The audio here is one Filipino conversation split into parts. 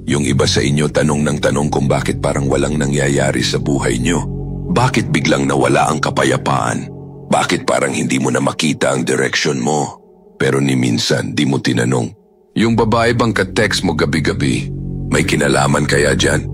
Yung iba sa inyo tanong ng tanong kung bakit parang walang nangyayari sa buhay nyo. Bakit biglang nawala ang kapayapaan? Bakit parang hindi mo na makita ang direksyon mo? Pero ni minsan di mo tinanong. Yung babae bang ka-text mo gabi-gabi, may kinalaman kaya dyan?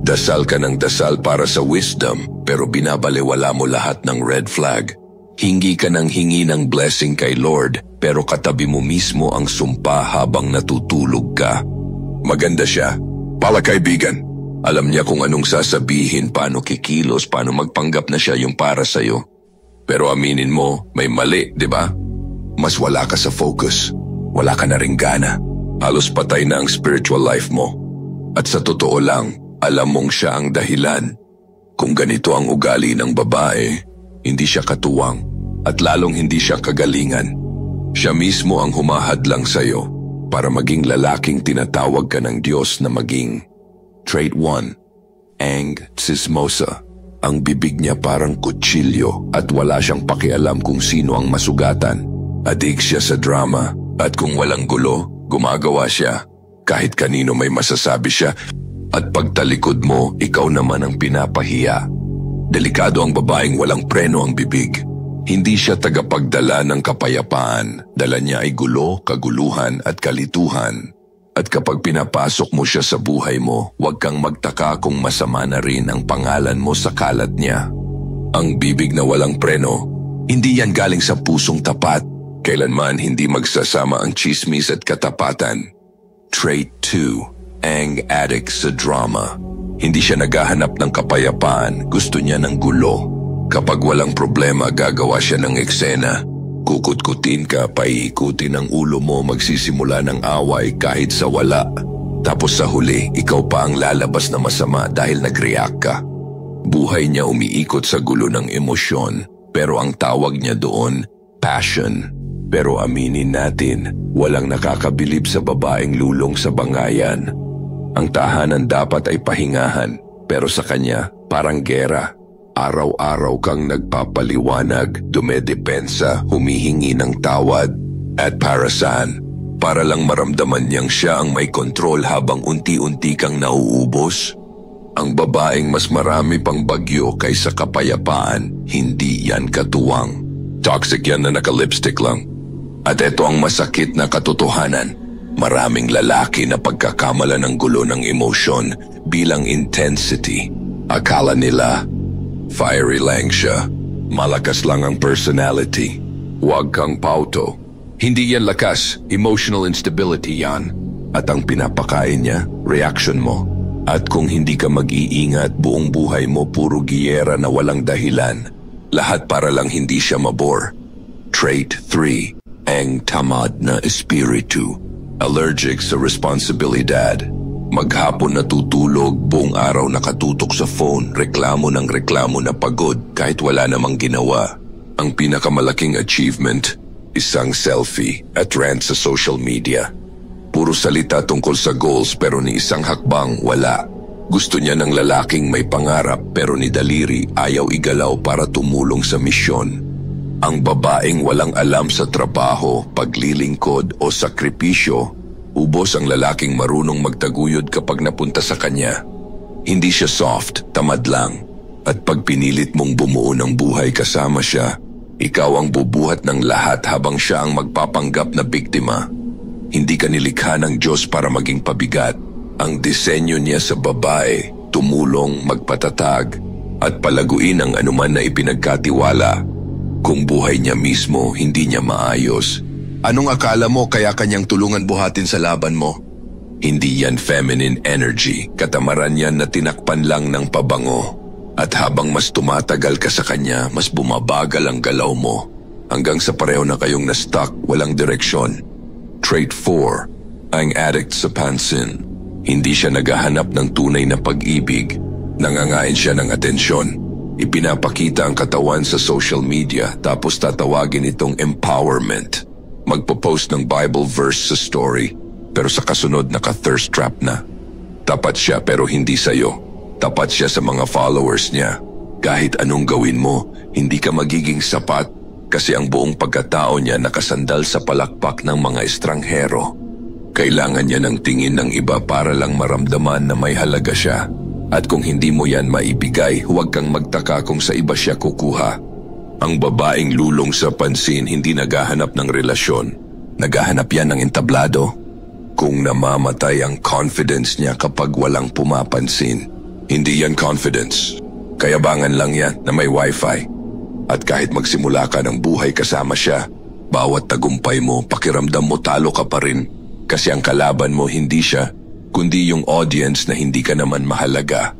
Dasal ka ng dasal para sa wisdom, pero binabalewala mo lahat ng red flag. Hingi ka ng hingi ng blessing kay Lord, pero katabi mo mismo ang sumpa habang natutulog ka. Maganda siya. Pala kaibigan. Alam niya kung anong sasabihin, paano kikilos, paano magpanggap na siya yung para sa'yo. Pero aminin mo, may mali, di ba? Mas wala ka sa focus. Wala ka na ring gana. Halos patay na ang spiritual life mo. At sa totoo lang, alam mong siya ang dahilan. Kung ganito ang ugali ng babae, hindi siya katuwang at lalong hindi siya kagalingan. Siya mismo ang humahadlang sa'yo para maging lalaking tinatawag ka ng Diyos na maging. Trait 1. Chismosa. Ang bibig niya parang kutsilyo at wala siyang pakialam kung sino ang masugatan. Adik siya sa drama at kung walang gulo, gumagawa siya. Kahit kanino may masasabi siya at pagtalikod mo, ikaw naman ang pinapahiya. Delikado ang babaeng walang preno ang bibig. Hindi siya tagapagdala ng kapayapaan. Dala niya ay gulo, kaguluhan at kalituhan. At kapag pinapasok mo siya sa buhay mo, huwag kang magtaka kung masama na rin ang pangalan mo sa kalat niya. Ang bibig na walang preno, hindi yan galing sa pusong tapat. Kailanman hindi magsasama ang chismis at katapatan. Trait 2. Addict sa drama. Hindi siya naghahanap ng kapayapaan, gusto niya ng gulo. Kapag walang problema, gagawa siya ng eksena. Kukut-kutin ka, paiikutin ang ulo mo, magsisimula ng away kahit sa wala. Tapos sa huli, ikaw pa ang lalabas na masama dahil nag-react ka. Buhay niya umiikot sa gulo ng emosyon, pero ang tawag niya doon, passion. Pero aminin natin, walang nakakabilib sa babaeng lulong sa bangayan. Ang tahanan dapat ay pahingahan, pero sa kanya, parang gera. Araw-araw kang nagpapaliwanag, dumedepensa, humihingi ng tawad. At para saan? Para lang maramdaman niyang siya ang may kontrol habang unti-unti kang nauubos? Ang babaeng mas marami pang bagyo kaysa kapayapaan, hindi yan katuwang. Toxic yan na naka-lipstick lang. At ito ang masakit na katotohanan. Maraming lalaki na pagkakamala ng gulo ng emosyon bilang intensity. Akala nila, fiery lang siya. Malakas lang ang personality. Huwag kang pauto. Hindi yan lakas, emotional instability yan. At ang pinapakain niya, reaction mo. At kung hindi ka mag-iingat, buong buhay mo puro giyera na walang dahilan. Lahat para lang hindi siya mabore. Trait 3. Tamad na espiritu. Allergic sa responsibilidad. Maghapon natutulog, buong araw nakatutok sa phone, reklamo ng reklamo na pagod kahit wala namang ginawa. Ang pinakamalaking achievement, isang selfie at rant sa social media. Puro salita tungkol sa goals pero ni isang hakbang wala. Gusto niya ng lalaking may pangarap pero ni daliri ayaw igalaw para tumulong sa misyon. Ang babaeng walang alam sa trabaho, paglilingkod o sakripisyo, ubos ang lalaking marunong magtaguyod kapag napunta sa kanya. Hindi siya soft, tamad lang. At pag pinilit mong bumuo ng buhay kasama siya, ikaw ang bubuhat ng lahat habang siya ang magpapanggap na biktima. Hindi ka nilikha ng Diyos para maging pabigat. Ang disenyo niya sa babae, tumulong, magpatatag, at palaguin ang anuman na ipinagkatiwala. Kung buhay niya mismo, hindi niya maayos. Anong akala mo kaya kanyang tulungan buhatin sa laban mo? Hindi yan feminine energy, katamaran yan na tinakpan lang ng pabango. At habang mas tumatagal ka sa kanya, mas bumabagal ang galaw mo. Hanggang sa pareho na kayong na-stuck, walang direksyon. Trait 4. Addict sa pansin. Hindi siya naghahanap ng tunay na pag-ibig. Nangangain siya ng atensyon. Ipinapakita ang katawan sa social media tapos tatawagin itong empowerment. Magpo-post ng Bible verse sa story pero sa kasunod naka-thirst trap na. Tapat siya pero hindi sa'yo. Tapat siya sa mga followers niya. Kahit anong gawin mo, hindi ka magiging sapat kasi ang buong pagkatao niya nakasandal sa palakpak ng mga estranghero. Kailangan niya ng tingin ng iba para lang maramdaman na may halaga siya. At kung hindi mo yan maibigay, huwag kang magtaka kung sa iba siya kukuha. Ang babaeng lulong sa pansin hindi naghahanap ng relasyon. Naghahanap yan ng entablado. Kung namamatay ang confidence niya kapag walang pumapansin, hindi yan confidence. Kayabangan lang yan na may wifi. At kahit magsimula ka ng buhay kasama siya, bawat tagumpay mo, pakiramdam mo talo ka pa rin. Kasi ang kalaban mo hindi siya, kundi yung audience na hindi ka naman mahalaga.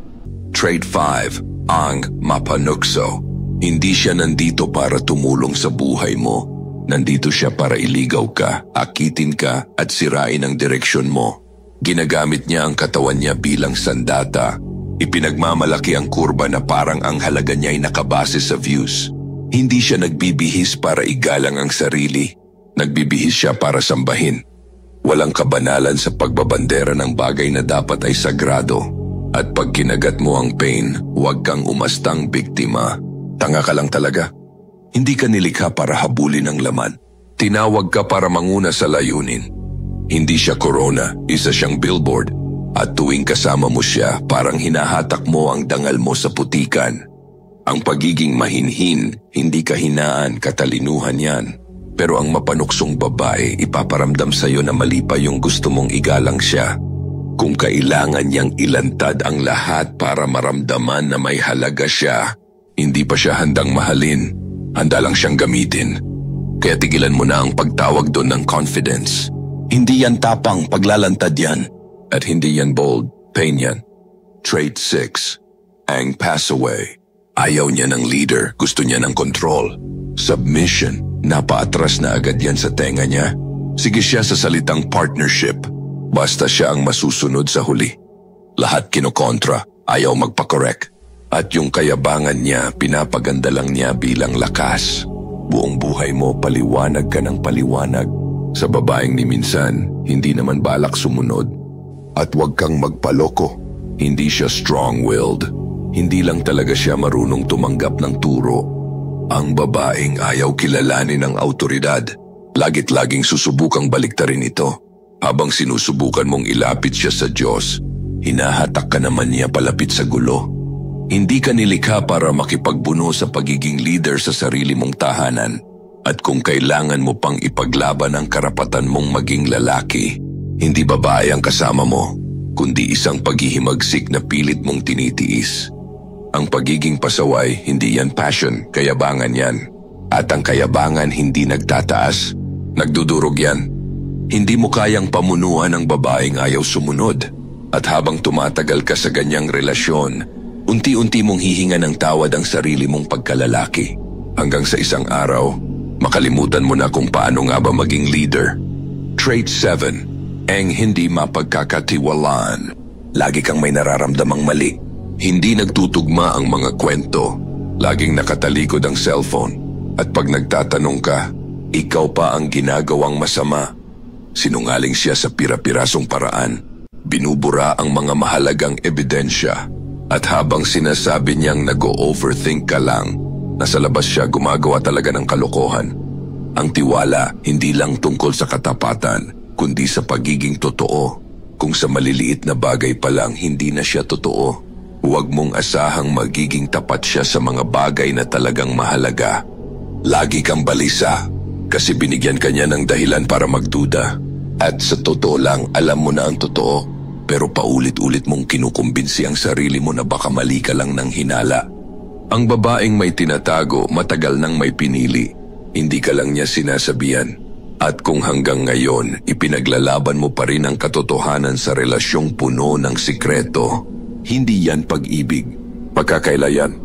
Trait 5, ang mapanukso. Hindi siya nandito para tumulong sa buhay mo. Nandito siya para iligaw ka, akitin ka at sirain ang direksyon mo. Ginagamit niya ang katawan niya bilang sandata. Ipinagmamalaki ang kurba na parang ang halaga niya ay nakabase sa views. Hindi siya nagbibihis para igalang ang sarili. Nagbibihis siya para sambahin. Walang kabanalan sa pagbabandera ng bagay na dapat ay sagrado. At pag kinagat mo ang pain, huwag kang umastang biktima. Tanga ka lang talaga. Hindi ka nilikha para habulin ang laman. Tinawag ka para manguna sa layunin. Hindi siya corona, isa siyang billboard. At tuwing kasama mo siya, parang hinahatak mo ang dangal mo sa putikan. Ang pagiging mahinhin, hindi kahinaan, katalinuhan yan. Pero ang mapanuksong babae, ipaparamdam sa'yo na mali pa yung gusto mong igalang siya. Kung kailangan niyang ilantad ang lahat para maramdaman na may halaga siya, hindi pa siya handang mahalin. Handa lang siyang gamitin. Kaya tigilan mo na ang pagtawag doon ng confidence. Hindi yan tapang, paglalantad yan. At hindi yan bold, pain yan. Trait 6, ang pass away. Ayaw niya ng leader, gusto niya ng control. Submission, napaatras na agad yan sa tenga niya. Sige siya sa salitang partnership, basta siya ang masusunod sa huli. Lahat kinokontra, ayaw magpa-correct. At yung kayabangan niya, pinapaganda lang niya bilang lakas. Buong buhay mo, paliwanag ka ng paliwanag. Sa babaeng ni minsan, hindi naman balak sumunod. At huwag kang magpaloko. Hindi siya strong-willed. Hindi lang talaga siya marunong tumanggap ng turo. Ang babaeng ayaw kilalanin ng autoridad. Lagit-laging susubukang baliktarin ito. Habang sinusubukan mong ilapit siya sa Diyos, hinahatak ka naman niya palapit sa gulo. Hindi ka nilikha para makipagbuno sa pagiging leader sa sarili mong tahanan. At kung kailangan mo pang ipaglaban ang karapatan mong maging lalaki, hindi babae ang kasama mo, kundi isang paghihimagsik na pilit mong tinitiis. Ang pagiging pasaway, hindi yan passion, kayabangan yan. At ang kayabangan hindi nagtataas, nagdudurog yan. Hindi mo kayang pamunuan ang babaeng ayaw sumunod. At habang tumatagal ka sa ganyang relasyon, unti-unti mong hihinga ng tawad ang sarili mong pagkalalaki. Hanggang sa isang araw, makalimutan mo na kung paano nga ba maging leader. Trait 7, ang hindi mapagkakatiwalaan. Lagi kang may nararamdamang mali. Hindi nagtutugma ang mga kwento. Laging nakatalikod ang cellphone. At pag nagtatanong ka, ikaw pa ang ginagawang masama. Sinungaling siya sa pira-pirasong paraan. Binubura ang mga mahalagang ebidensya. At habang sinasabi niyang nag-o-overthink ka lang, nasa labas siya gumagawa talaga ng kalokohan. Ang tiwala hindi lang tungkol sa katapatan, kundi sa pagiging totoo. Kung sa maliliit na bagay pa lang hindi na siya totoo, huwag mong asahang magiging tapat siya sa mga bagay na talagang mahalaga. Lagi kang balisa kasi binigyan ka niya ng dahilan para magduda. At sa totoo lang, alam mo na ang totoo, pero paulit-ulit mong kinukumbinsi ang sarili mo na baka mali ka lang ng hinala. Ang babaeng may tinatago, matagal nang may pinili. Hindi ka lang niya sinasabihan. At kung hanggang ngayon, ipinaglalaban mo pa rin ang katotohanan sa relasyong puno ng sikreto, hindi yan pag-ibig, pagkakailayan.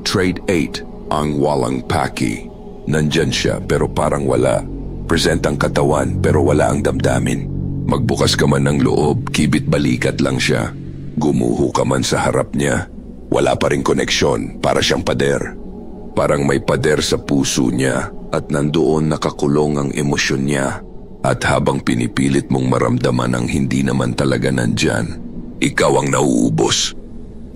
Trait 8, ang walang paki. Nandyan siya pero parang wala. Present ang katawan pero wala ang damdamin. Magbukas ka man ng loob, kibit balikat lang siya. Gumuho ka man sa harap niya, wala pa ring koneksyon, para siyang pader. Parang may pader sa puso niya at nandoon nakakulong ang emosyon niya. At habang pinipilit mong maramdaman ang hindi naman talaga nandyan, ikaw ang nauubos.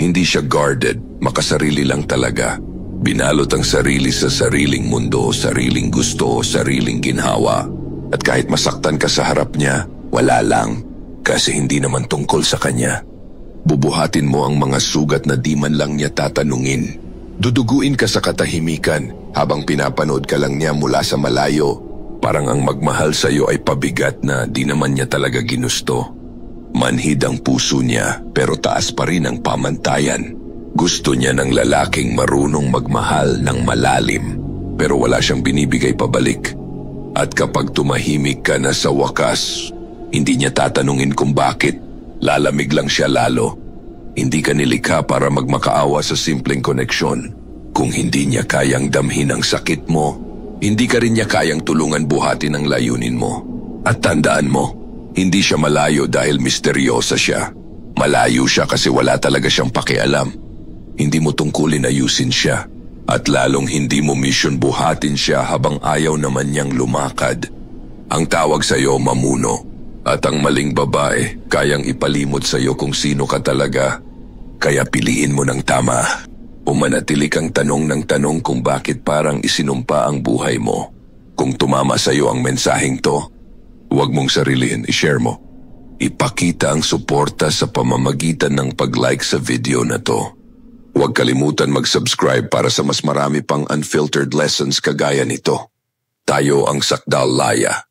Hindi siya guarded, makasarili lang talaga. Binalot ang sarili sa sariling mundo, sariling gusto, sariling ginhawa. At kahit masaktan ka sa harap niya, Wala lang, kasi hindi naman tungkol sa kanya. Bubuhatin mo ang mga sugat na di man lang niya tatanungin. Duduguin ka sa katahimikan habang pinapanood ka lang niya mula sa malayo. Parang ang magmahal sa'yo ay pabigat na di naman niya talaga ginusto. Manhid ang puso niya pero taas pa rin ang pamantayan. Gusto niya ng lalaking marunong magmahal ng malalim pero wala siyang binibigay pabalik. At kapag tumahimik ka na sa wakas, hindi niya tatanungin kung bakit. Lalamig lang siya lalo. Hindi ka nilikha para magmakaawa sa simpleng koneksyon. Kung hindi niya kayang damhin ang sakit mo, hindi ka rin niya kayang tulungan buhatin ang layunin mo. At tandaan mo, hindi siya malayo dahil misteryosa siya. Malayo siya kasi wala talaga siyang pakialam. Hindi mo tungkulin ayusin siya. At lalong hindi mo mission buhatin siya habang ayaw naman niyang lumakad. Ang tawag sa'yo mamuno. At ang maling babae, kayang ipalimot sa'yo kung sino ka talaga. Kaya piliin mo ng tama. Umanatili kang tanong ng tanong kung bakit parang isinumpa ang buhay mo. Kung tumama sa'yo ang mensaheng to, huwag mong sarilihin, i-share mo. Ipakita ang suporta sa pamamagitan ng pag-like sa video na to. Huwag kalimutan mag-subscribe para sa mas marami pang unfiltered lessons kagaya nito. Tayo ang Sakdal Laya.